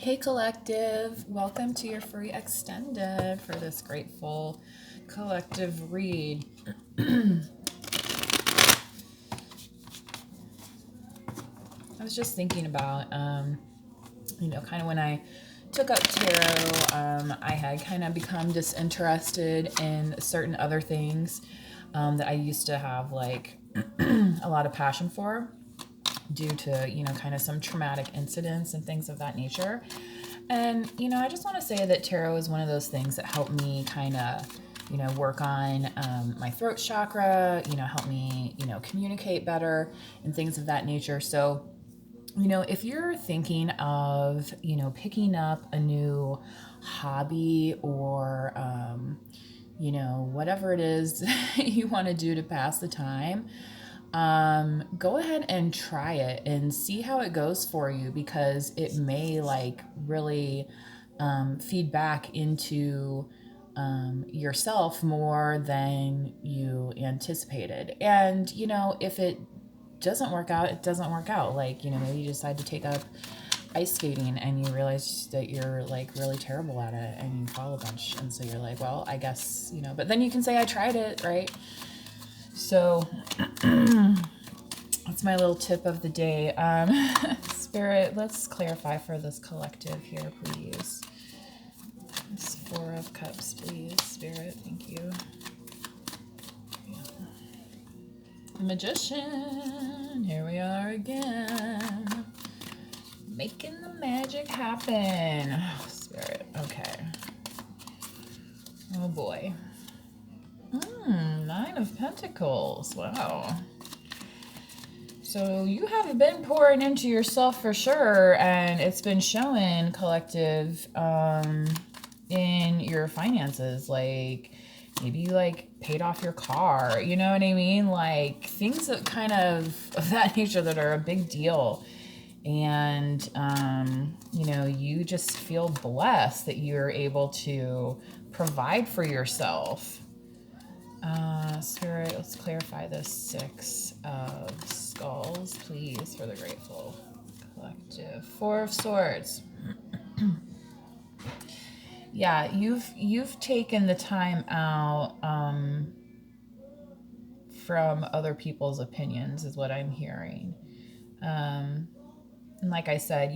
Hey collective, welcome to your free extended for this grateful collective read. I was just thinking about, kind of when I took up tarot, I had kind of become disinterested in certain other things that I used to have like a lot of passion for due to, kind of some traumatic incidents and things of that nature. And, I just want to say that tarot is one of those things that helped me kind of, work on my throat chakra, help me, communicate better and things of that nature. So, if you're thinking of, picking up a new hobby or, whatever it is you want to do to pass the time, go ahead and try it and see how it goes for you because it may like really feed back into yourself more than you anticipated. And, if it doesn't work out, it doesn't work out. Like, maybe you decide to take up ice skating and you realize that you're like really terrible at it and you fall a bunch. And so you're like, well, I guess, but then you can say, I tried it, right? So that's my little tip of the day. Spirit, let's clarify for this collective here, please. This Four of Cups, please. Spirit, thank you. Magician, here we are again. Making the magic happen. Spirit, okay. Oh boy. Nine of Pentacles, wow. So you have been pouring into yourself for sure, and it's been showing, collective, in your finances. Like maybe you like paid off your car, you know what I mean? Like things that kind of that nature that are a big deal. And, you just feel blessed that you're able to provide for yourself. Spirit, let's clarify this Six of Skulls, please, for the grateful collective. Four of Swords. Yeah, you've taken the time out from other people's opinions, is what I'm hearing. And like I said,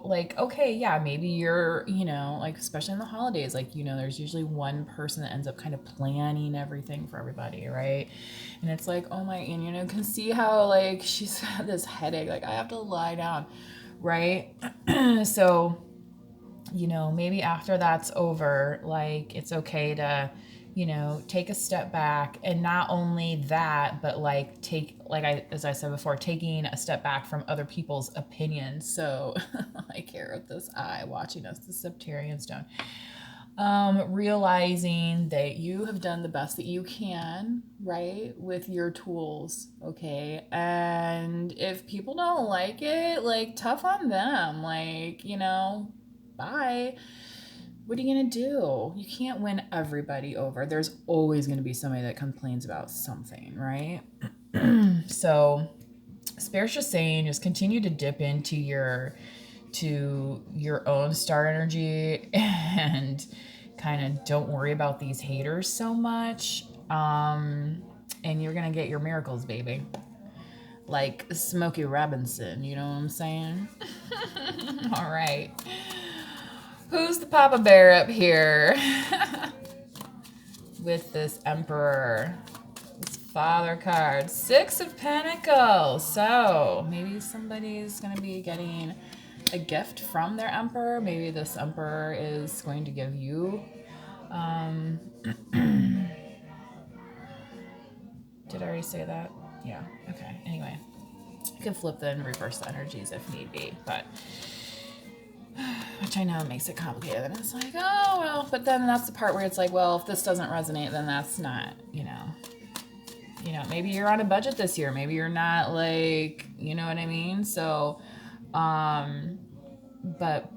like, okay, yeah, maybe you're, like, especially in the holidays, like, there's usually one person that ends up kind of planning everything for everybody, right? And it's like, oh my, and, can see how, like, she's got this headache, like, I have to lie down, right? So, maybe after that's over, like, it's okay to, take a step back. And not only that, but like as I said before, taking a step back from other people's opinions. So like here with this eye watching us, the Septarian stone, realizing that you have done the best that you can, right, with your tools, okay? And if people don't like it, like, tough on them, like, bye. What are you gonna do? You can't win everybody over. There's always gonna be somebody that complains about something, right? So Spirit's just saying, just continue to dip into your own star energy and kind of don't worry about these haters so much. And you're gonna get your miracles, baby. Like Smokey Robinson, you know what I'm saying? All right. Who's the Papa Bear up here? With this Emperor. This Father card. Six of Pentacles. So maybe somebody's going to be getting a gift from their Emperor. Maybe this Emperor is going to give you... Did I already say that? Yeah. Okay. Anyway. You can flip and reverse the energies if need be. But... which I know makes it complicated. And it's like, oh, well, but then that's the part where it's like, well, if this doesn't resonate, then that's not, maybe you're on a budget this year. Maybe you're not, like, you know what I mean? So, but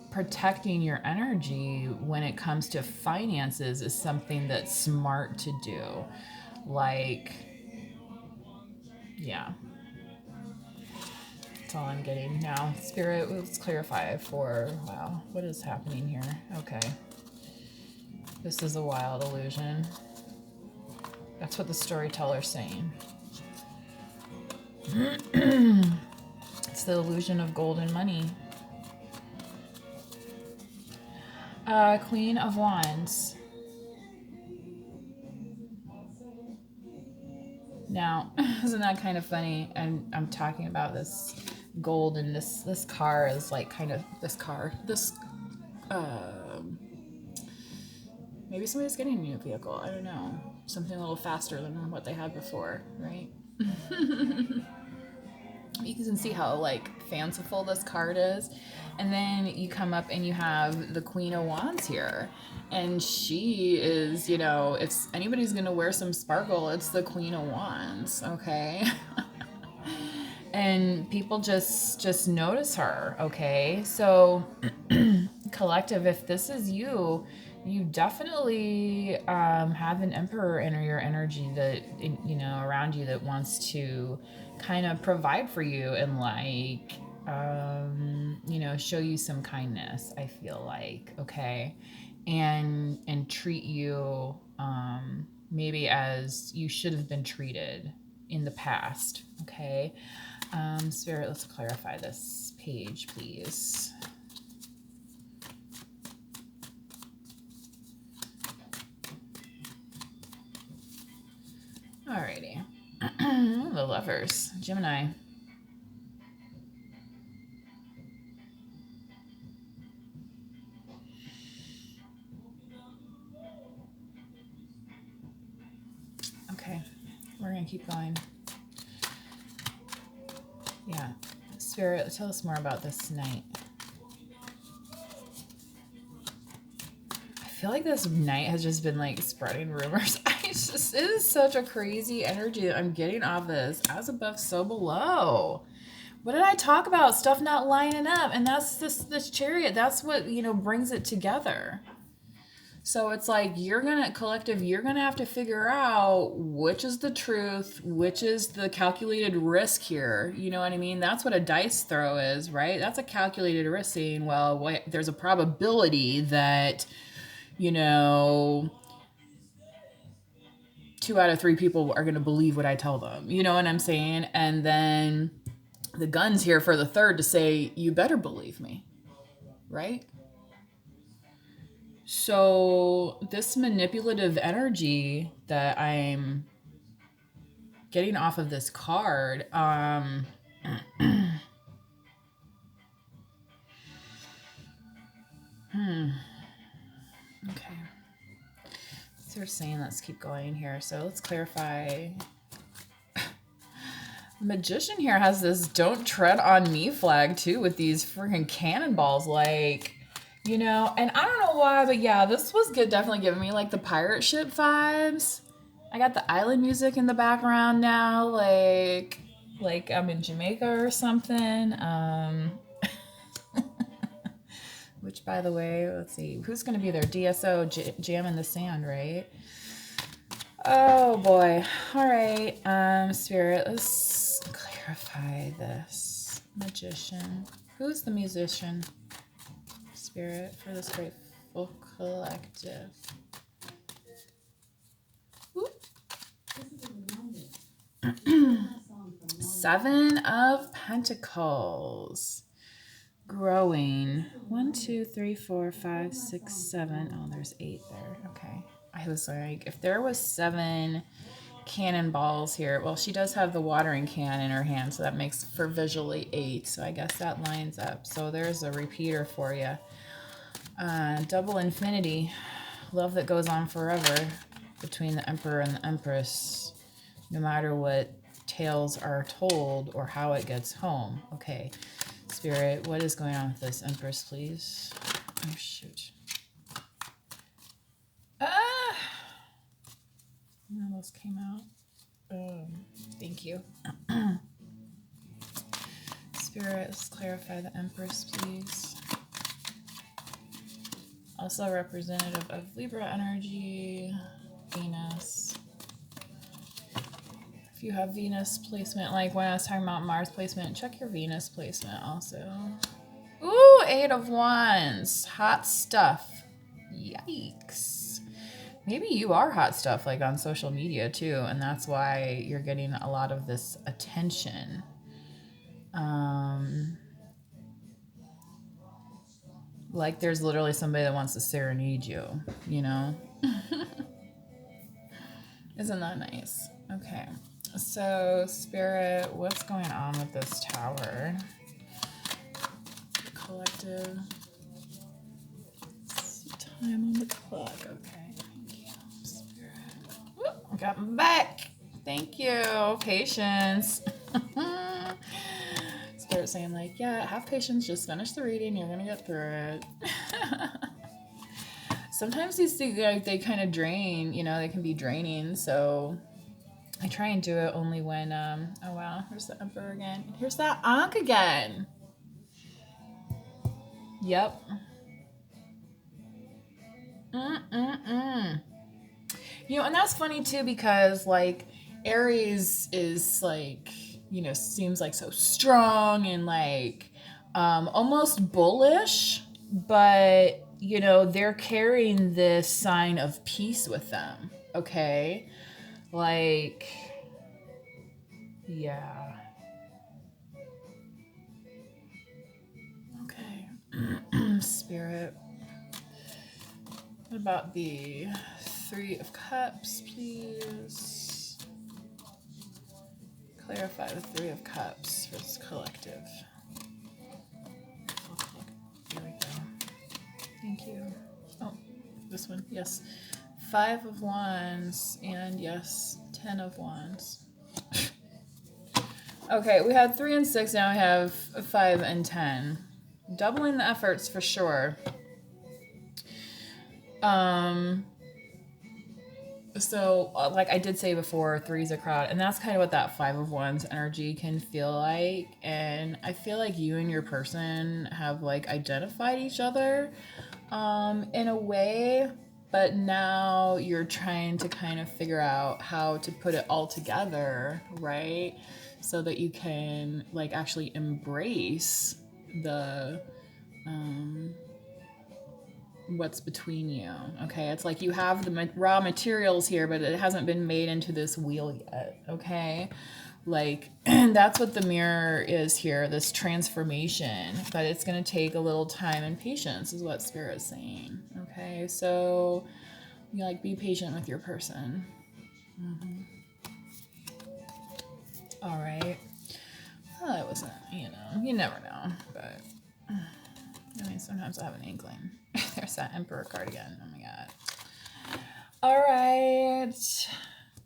protecting your energy when it comes to finances is something that's smart to do. Like, yeah. That's all I'm getting now. Spirit, let's clarify for, wow, what is happening here? Okay. This is a wild illusion. That's what the storyteller's saying. It's the illusion of golden money. Queen of Wands. Now, isn't that kind of funny? And I'm talking about this gold, and this car is like kind of maybe somebody's getting a new vehicle. I don't know. Something a little faster than what they had before, right? You can see how like fanciful this card is. And then you come up and you have the Queen of Wands here. And she is, you know, if anybody's going to wear some sparkle, it's the Queen of Wands, okay? And people just notice her, okay? So collective, if this is you, you definitely have an emperor in your energy that, you know, around you that wants to kind of provide for you and like, you know, show you some kindness, I feel like, okay? And treat you maybe as you should have been treated in the past, okay? Spirit, let's clarify this page, please. Alrighty. The Lovers, Gemini. Okay, we're gonna keep going. Yeah, Spirit, tell us more about this night. I feel like this night has just been like spreading rumors. It is such a crazy energy that I'm getting off this. As above, so below. What did I talk about? Stuff not lining up, and that's this Chariot. That's what, you know, brings it together. So it's like you're gonna have to figure out which is the truth, which is the calculated risk here. You know what I mean? That's what a dice throw is, right? That's a calculated risk, saying, well, there's a probability that, you know, 2 out of 3 people are gonna believe what I tell them. You know what I'm saying? And then the gun's here for the third to say, you better believe me, right? So this manipulative energy that I'm getting off of this card, okay. So they're saying let's keep going here. So let's clarify. Magician here has this don't tread on me flag too with these freaking cannonballs, like, you know, and I don't know why, but yeah, this was definitely giving me like the pirate ship vibes. I got the island music in the background now, like I'm in Jamaica or something. Which, by the way, let's see, who's gonna be there? DSO, Jam in the Sand, right? Oh boy. All right, Spirit, let's clarify this. Magician. Who's the musician? Spirit, for this grateful collective. Seven of Pentacles. Growing. 1, 2, 3, 4, 5, 6, 7. Oh, there's 8 there. Okay. I was like, if there was 7 cannonballs here, well, she does have the watering can in her hand, so that makes for visually 8. So I guess that lines up. So there's a repeater for you. Double infinity. Love that goes on forever between the Emperor and the Empress, no matter what tales are told or how it gets home. Okay. Spirit, what is going on with this Empress, please? Oh, shoot. Almost came out. Thank you. Spirit, let's clarify the Empress, please. Also representative of Libra energy, Venus. I If you have Venus placement, like when I was talking about Mars placement, check your Venus placement also. Ooh, 8 of Wands. Hot stuff. Yikes. Maybe you are hot stuff like on social media too, and that's why you're getting a lot of this attention. Like there's literally somebody that wants to serenade you, you know? Isn't that nice? Okay. So, Spirit, what's going on with this tower? Collective. Time on the clock. Okay. Thank you, Spirit. Whoop, got my back. Thank you. Patience. Spirit saying like, yeah, have patience. Just finish the reading. You're going to get through it. Sometimes these things, like, they kind of drain, you know, they can be draining. So I try and do it only when, oh wow, here's the Emperor again. Here's that Ankh again. Yep. You know, and that's funny too, because like Aries is like, you know, seems like so strong and like almost bullish, but you know, they're carrying this sign of peace with them. Okay. Like, yeah. Okay. Spirit. What about the 3 of Cups, please? Clarify the 3 of Cups for this collective. Here we go. Thank you. Oh, this one. Yes. 5 of Wands and yes, 10 of Wands. Okay, we had 3 and 6. Now we have 5 and 10. Doubling the efforts for sure. So like I did say before, 3's a crowd, and that's kind of what that 5 of Wands energy can feel like. And I feel like you and your person have like identified each other in a way, but now you're trying to kind of figure out how to put it all together, right? So that you can like actually embrace the what's between you. Okay, it's like you have the raw materials here, but it hasn't been made into this wheel yet. Okay, like that's what the mirror is here, this transformation, but it's going to take a little time and patience is what Spirit's saying. Okay, so you like be patient with your person. All right. Well, it wasn't, you know, you never know, but I mean, sometimes I have an inkling. There's that Emperor card again. Oh my god. All right.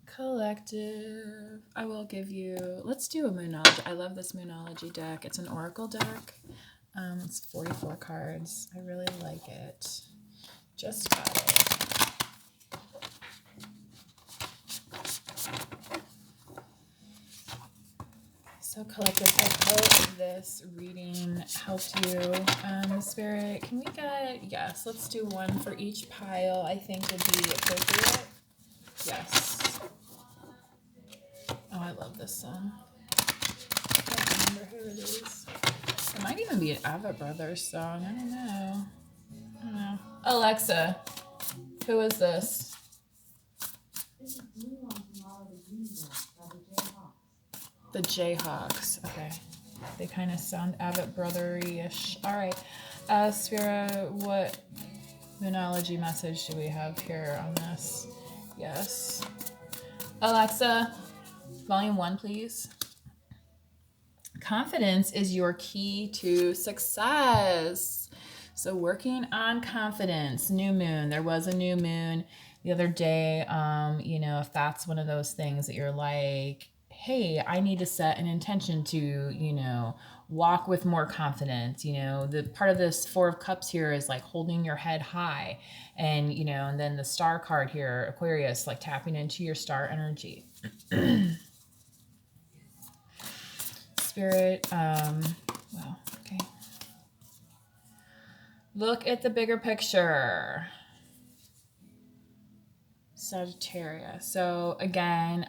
Collective. I will give you, let's do a Moonology. I love this Moonology deck. It's an Oracle deck. It's 44 cards. I really like it. Just got it. So collective, I hope this reading helped you. Spirit, can we get, yes, let's do one for each pile I think would be appropriate. Yes. Oh, I love this song. I can't remember who it is. It might even be an Avett Brothers song. I don't know. Alexa, who is this? The Jayhawks. Okay. They kind of sound Avett Brother-ish. All right. Spira, what Moonology message do we have here on this? Yes. Alexa, volume 1, please. Confidence is your key to success. So working on confidence. New moon. There was a new moon the other day. You know, if that's one of those things that you're like, hey, I need to set an intention to, you know, walk with more confidence. You know, the part of this 4 of Cups here is like holding your head high, and you know, and then the star card here, Aquarius, like tapping into your star energy. Spirit, well, okay. Look at the bigger picture. Sagittarius. So again,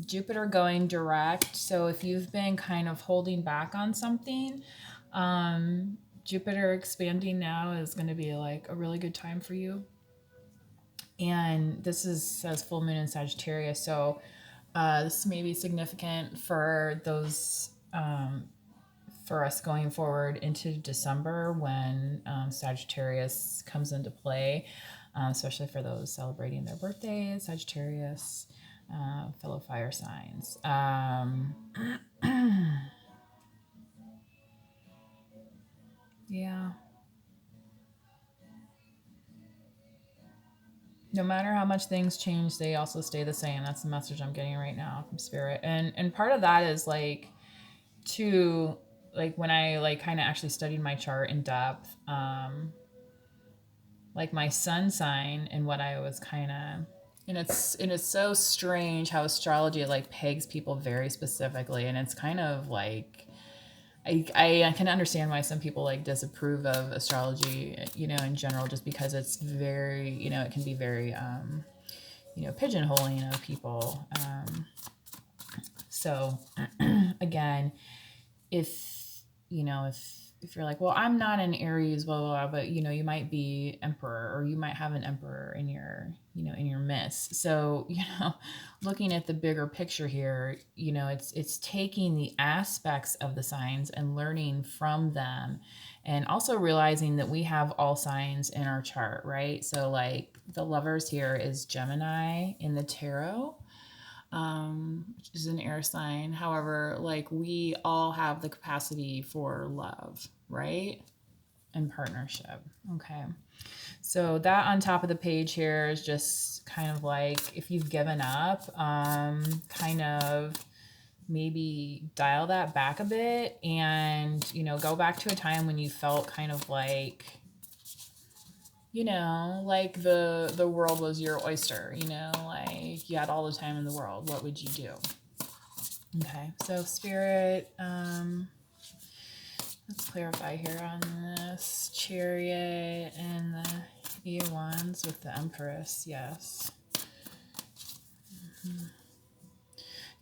Jupiter going direct. So if you've been kind of holding back on something, Jupiter expanding now is going to be like a really good time for you. And this says full moon in Sagittarius. So this may be significant for those, for us going forward into December when Sagittarius comes into play, especially for those celebrating their birthdays, Sagittarius, fellow fire signs. Yeah. No matter how much things change, they also stay the same. That's the message I'm getting right now from Spirit. And part of that is like to like when I like kind of actually studied my chart in depth, like my sun sign and what I was kind of, and it's so strange how astrology like pegs people very specifically, and it's kind of like I can understand why some people like disapprove of astrology, in general, just because it's very, it can be very, pigeonholing of people. So again, if if you're like, well, I'm not an Aries, blah blah blah, but you might be Emperor, or you might have an Emperor in your in your midst. So looking at the bigger picture here, it's taking the aspects of the signs and learning from them, and also realizing that we have all signs in our chart, right? So like the Lovers here is Gemini in the tarot, which is an air sign. However, like we all have the capacity for love, right? And partnership. Okay. So that on top of the page here is just kind of like if you've given up, kind of maybe dial that back a bit and, go back to a time when you felt kind of like, like the world was your oyster, like you had all the time in the world. What would you do? Okay, so Spirit, let's clarify here on this Chariot and the Eight of Wands with the Empress. Yes.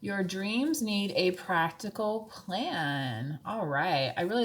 Your dreams need a practical plan. All right. I really